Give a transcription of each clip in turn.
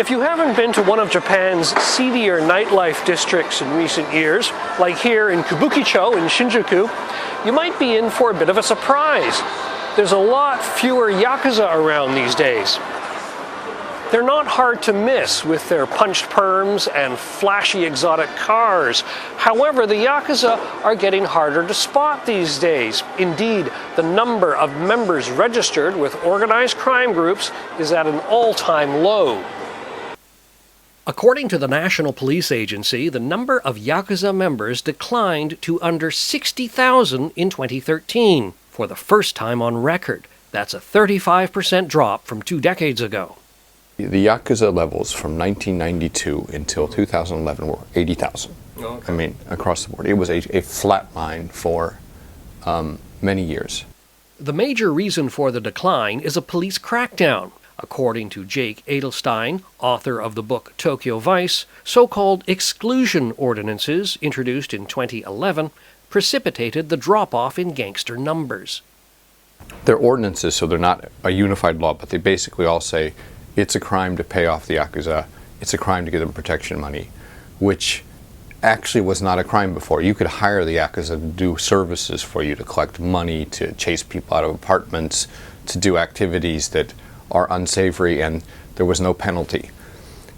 If you haven't been to one of Japan's seedier nightlife districts in recent years, like here in Kabukicho in Shinjuku, you might be in for a bit of a surprise. There's a lot fewer yakuza around these days. They're not hard to miss with their punched perms and flashy exotic cars. However, the yakuza are getting harder to spot these days. Indeed, the number of members registered with organized crime groups is at an all-time low. According to the National Police Agency, the number of yakuza members declined to under 60,000 in 2013, for the first time on record. That's a 35% drop from 2 decades ago. The yakuza levels from 1992 until 2011 were 80,000. Okay. I mean, across the board. It was a flat line for many years. The major reason for the decline is a police crackdown. According to Jake Adelstein, author of the book Tokyo Vice, so-called exclusion ordinances introduced in 2011 precipitated the drop-off in gangster numbers. They're ordinances, so they're not a unified law, but they basically all say it's a crime to pay off the yakuza, it's a crime to give them protection money, which actually was not a crime before. You could hire the yakuza to do services for you, to collect money, to chase people out of apartments, to do activities that are unsavory, and there was no penalty.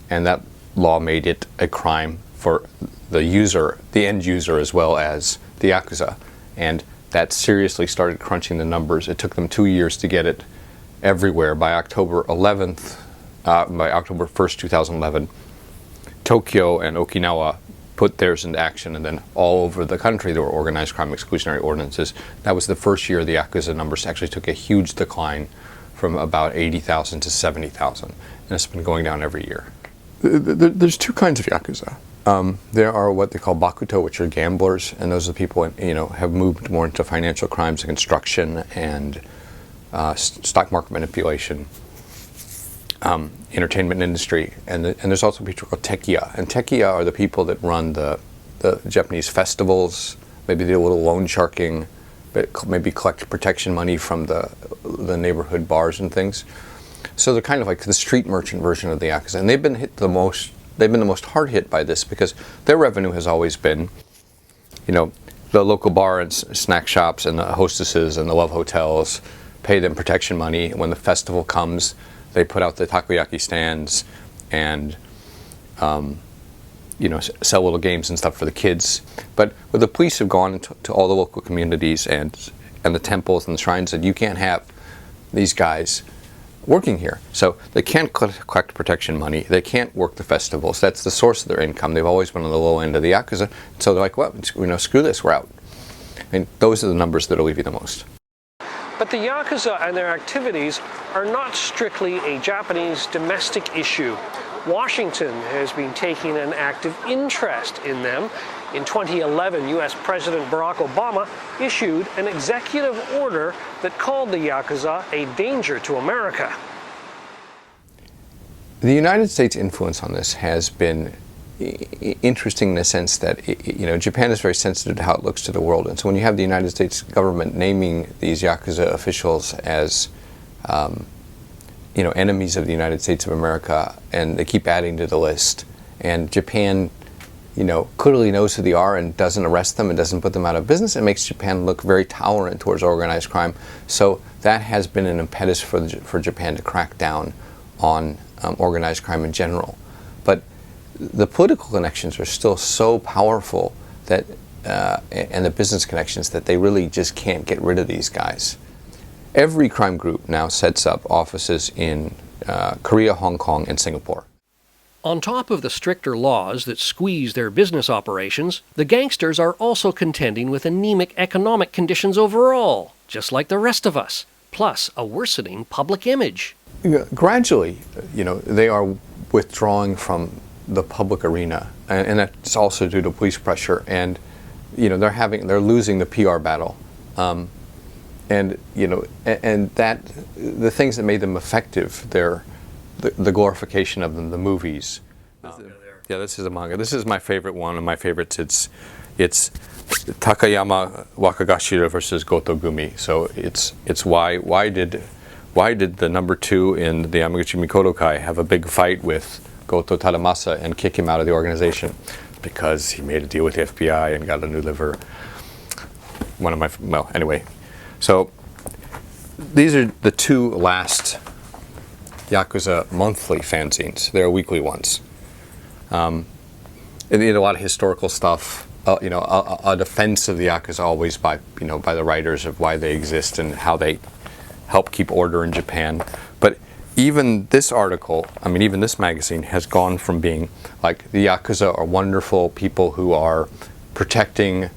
And that law made it a crime for the user, the end user, as well as the yakuza. And that seriously started crunching the numbers. It took them 2 years to get it everywhere. By October 1st, 2011, Tokyo and Okinawa put theirs into action, and then all over the country there were organized crime exclusionary ordinances. That was the first year the yakuza numbers actually took a huge decline from about 80,000 to 70,000, and it's been going down every year. There's 2 kinds of yakuza. There are what they call bakuto, which are gamblers, and those are the people have moved more into financial crimes, construction, and stock market manipulation, entertainment industry, and there's also people called tekiya. And tekiya are the people that run the Japanese festivals. Maybe do a little loan sharking, but maybe collect protection money from the neighborhood bars and things. So they're kind of like the street merchant version of the yakuza, and they've been the most hard hit by this because their revenue has always been, the local bar and snack shops and the hostesses and the love hotels pay them protection money. When the festival comes, they put out the takoyaki stands and sell little games and stuff for the kids. But the police have gone to all the local communities and the temples and the shrines, and you can't have these guys working here. So they can't collect protection money. They can't work the festivals. That's the source of their income. They've always been on the low end of the yakuza. So they're like, well, screw this, we're out. I mean, those are the numbers that'll leave you the most. But the yakuza and their activities are not strictly a Japanese domestic issue. Washington has been taking an active interest in them. In 2011, U.S. President Barack Obama issued an executive order that called the yakuza a danger to America. The United States' influence on this has been interesting in the sense that Japan is very sensitive to how it looks to the world, and so when you have the United States government naming these yakuza officials as enemies of the United States of America, and they keep adding to the list, and Japan clearly knows who they are and doesn't arrest them and doesn't put them out of business, it makes Japan look very tolerant towards organized crime. So that has been an impetus for Japan to crack down on organized crime in general. But the political connections are still so powerful that, and the business connections, that they really just can't get rid of these guys. Every crime group now sets up offices in Korea, Hong Kong, and Singapore. On top of the stricter laws that squeeze their business operations, the gangsters are also contending with anemic economic conditions overall, just like the rest of us, plus a worsening public image. Gradually, they are withdrawing from the public arena, and that's also due to police pressure, and they're losing the PR battle, and that the things that made them effective, the glorification of them, the movies. Yeah, this is a manga. This is my favorite one of my favorites. It's Takayama Wakagashira versus Goto Gumi. So it's why did the number 2 in the Yamaguchi Mikoto Kai have a big fight with Goto Tadamasa and kick him out of the organization because he made a deal with the FBI and got a new liver. Well, anyway. So these are the two last Yakuza monthly fanzines. They're weekly ones. And a lot of historical stuff. A defense of the Yakuza always by the writers of why they exist and how they help keep order in Japan. But even this article, even this magazine has gone from being like the Yakuza are wonderful people who are protecting,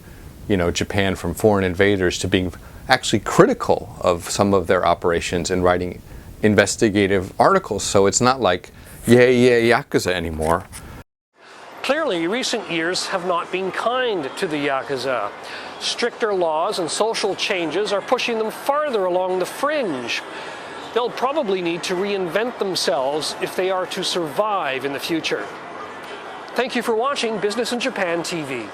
Japan from foreign invaders to being actually critical of some of their operations and writing investigative articles. So it's not like, yay, Yakuza anymore. Clearly, recent years have not been kind to the Yakuza. Stricter laws and social changes are pushing them farther along the fringe. They'll probably need to reinvent themselves if they are to survive in the future. Thank you for watching Business in Japan TV.